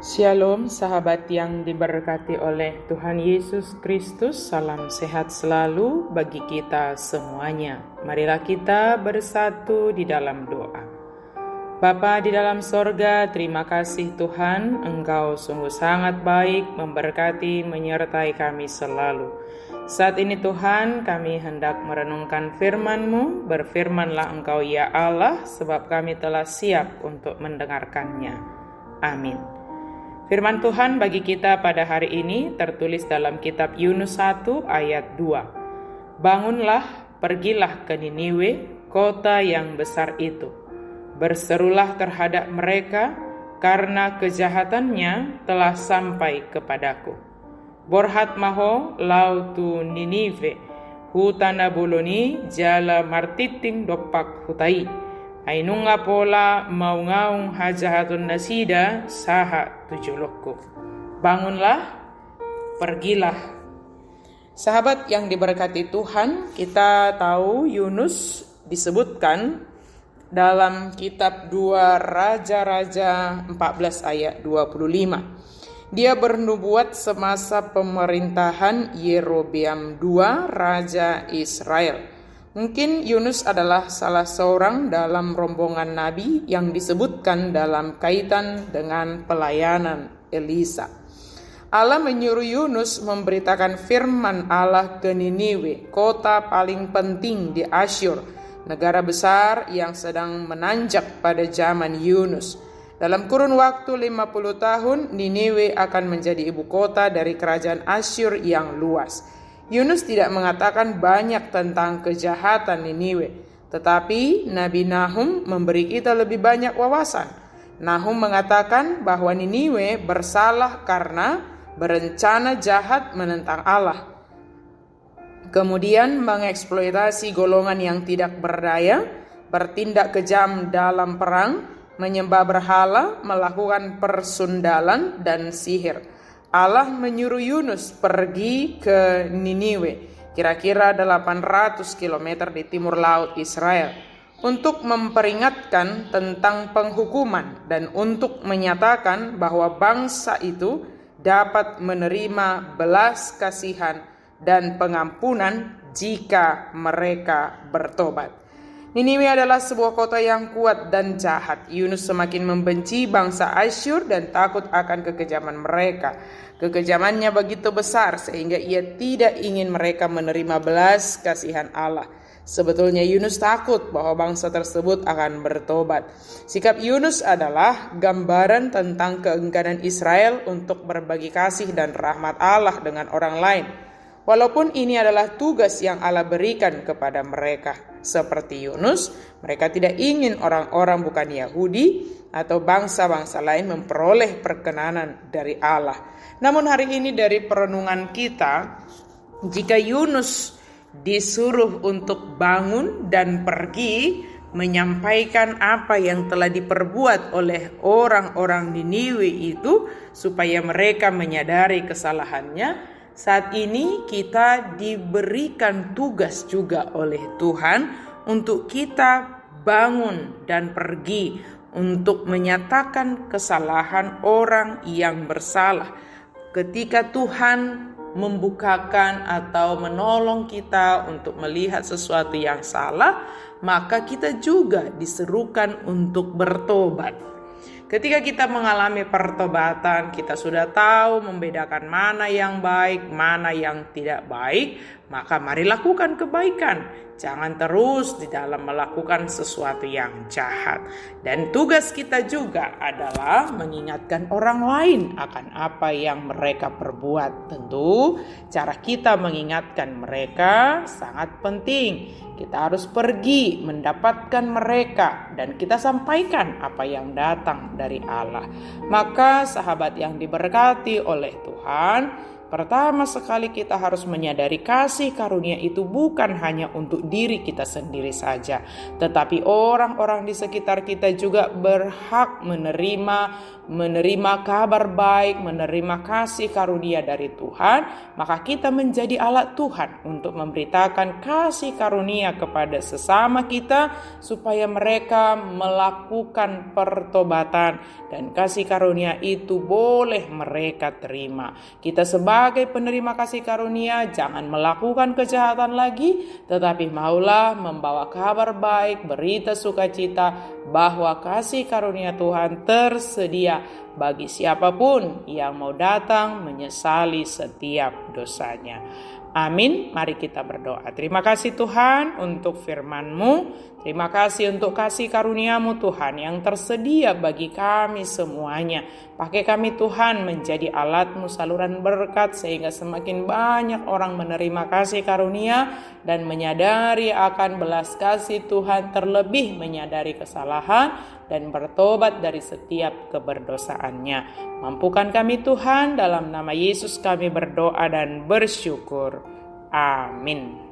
Shalom sahabat yang diberkati oleh Tuhan Yesus Kristus, salam sehat selalu bagi kita semuanya. Marilah kita bersatu di dalam doa. Bapa di dalam sorga, terima kasih Tuhan, Engkau sungguh sangat baik, memberkati, menyertai kami selalu. Saat ini Tuhan, kami hendak merenungkan firman-Mu, berfirmanlah Engkau ya Allah, sebab kami telah siap untuk mendengarkannya. Amin. Firman Tuhan bagi kita pada hari ini tertulis dalam kitab Yunus 1 ayat 2. Bangunlah, pergilah ke Niniwe, kota yang besar itu. Berserulah terhadap mereka, karena kejahatannya telah sampai kepadaku. Borhat maho lautu Ninive, hutana boloni jala martitim dopak hutai. Ainunga pola maungaung hajahatun nasida saha tujulokku. Bangunlah, pergilah. Sahabat yang diberkati Tuhan, kita tahu Yunus disebutkan dalam kitab 2 Raja-Raja 14 ayat 25. Dia bernubuat semasa pemerintahan Yerobeam II, Raja Israel. Mungkin Yunus adalah salah seorang dalam rombongan nabi yang disebutkan dalam kaitan dengan pelayanan Elisa. Allah menyuruh Yunus memberitakan firman Allah ke Niniwe, kota paling penting di Asyur, negara besar yang sedang menanjak pada zaman Yunus. Dalam kurun waktu 50 tahun, Niniwe akan menjadi ibu kota dari kerajaan Asyur yang luas. Yunus tidak mengatakan banyak tentang kejahatan Niniwe, tetapi Nabi Nahum memberi kita lebih banyak wawasan. Nahum mengatakan bahwa Niniwe bersalah karena berencana jahat menentang Allah. Kemudian mengeksploitasi golongan yang tidak berdaya, bertindak kejam dalam perang, menyembah berhala, melakukan persundalan dan sihir. Allah menyuruh Yunus pergi ke Niniwe, kira-kira 800 km di timur laut Israel, untuk memperingatkan tentang penghukuman dan untuk menyatakan bahwa bangsa itu dapat menerima belas kasihan dan pengampunan jika mereka bertobat. Niniwe adalah sebuah kota yang kuat dan jahat. Yunus semakin membenci bangsa Asyur dan takut akan kekejaman mereka. Kekejamannya begitu besar sehingga ia tidak ingin mereka menerima belas kasihan Allah. Sebetulnya Yunus takut bahwa bangsa tersebut akan bertobat. Sikap Yunus adalah gambaran tentang keengganan Israel untuk berbagi kasih dan rahmat Allah dengan orang lain. Walaupun ini adalah tugas yang Allah berikan kepada mereka. Seperti Yunus, mereka tidak ingin orang-orang bukan Yahudi atau bangsa-bangsa lain memperoleh perkenanan dari Allah. Namun hari ini dari perenungan kita, jika Yunus disuruh untuk bangun dan pergi menyampaikan apa yang telah diperbuat oleh orang-orang Niniwe itu supaya mereka menyadari kesalahannya, saat ini kita diberikan tugas juga oleh Tuhan untuk kita bangun dan pergi untuk menyatakan kesalahan orang yang bersalah. Ketika Tuhan membukakan atau menolong kita untuk melihat sesuatu yang salah, maka kita juga diserukan untuk bertobat. Ketika kita mengalami pertobatan, kita sudah tahu membedakan mana yang baik, mana yang tidak baik, maka mari lakukan kebaikan. Jangan terus di dalam melakukan sesuatu yang jahat. Dan tugas kita juga adalah mengingatkan orang lain akan apa yang mereka perbuat. Tentu cara kita mengingatkan mereka sangat penting. Kita harus pergi mendapatkan mereka dan kita sampaikan apa yang datang dari Allah. Maka sahabat yang diberkati oleh Tuhan, Pertama sekali kita harus menyadari kasih karunia itu bukan hanya untuk diri kita sendiri saja, tetapi orang-orang di sekitar kita juga berhak menerima kabar baik, menerima kasih karunia dari Tuhan. Maka kita menjadi alat Tuhan untuk memberitakan kasih karunia kepada sesama kita, supaya mereka melakukan pertobatan dan kasih karunia itu boleh mereka terima. Kita sebagai penerima kasih karunia jangan melakukan kejahatan lagi, tetapi maulah membawa kabar baik, berita sukacita bahwa kasih karunia Tuhan tersedia bagi siapapun yang mau datang menyesali setiap dosanya. Amin. Mari kita berdoa. Terima kasih Tuhan untuk firman-Mu. Terima kasih untuk kasih karunia-Mu Tuhan yang tersedia bagi kami semuanya. Pakai kami Tuhan menjadi alat-Mu saluran berkat, sehingga semakin banyak orang menerima kasih karunia dan menyadari akan belas kasih Tuhan, terlebih menyadari kesalahan dan bertobat dari setiap keberdosaannya. Mampukan kami Tuhan, dalam nama Yesus kami berdoa dan bersyukur. Amin.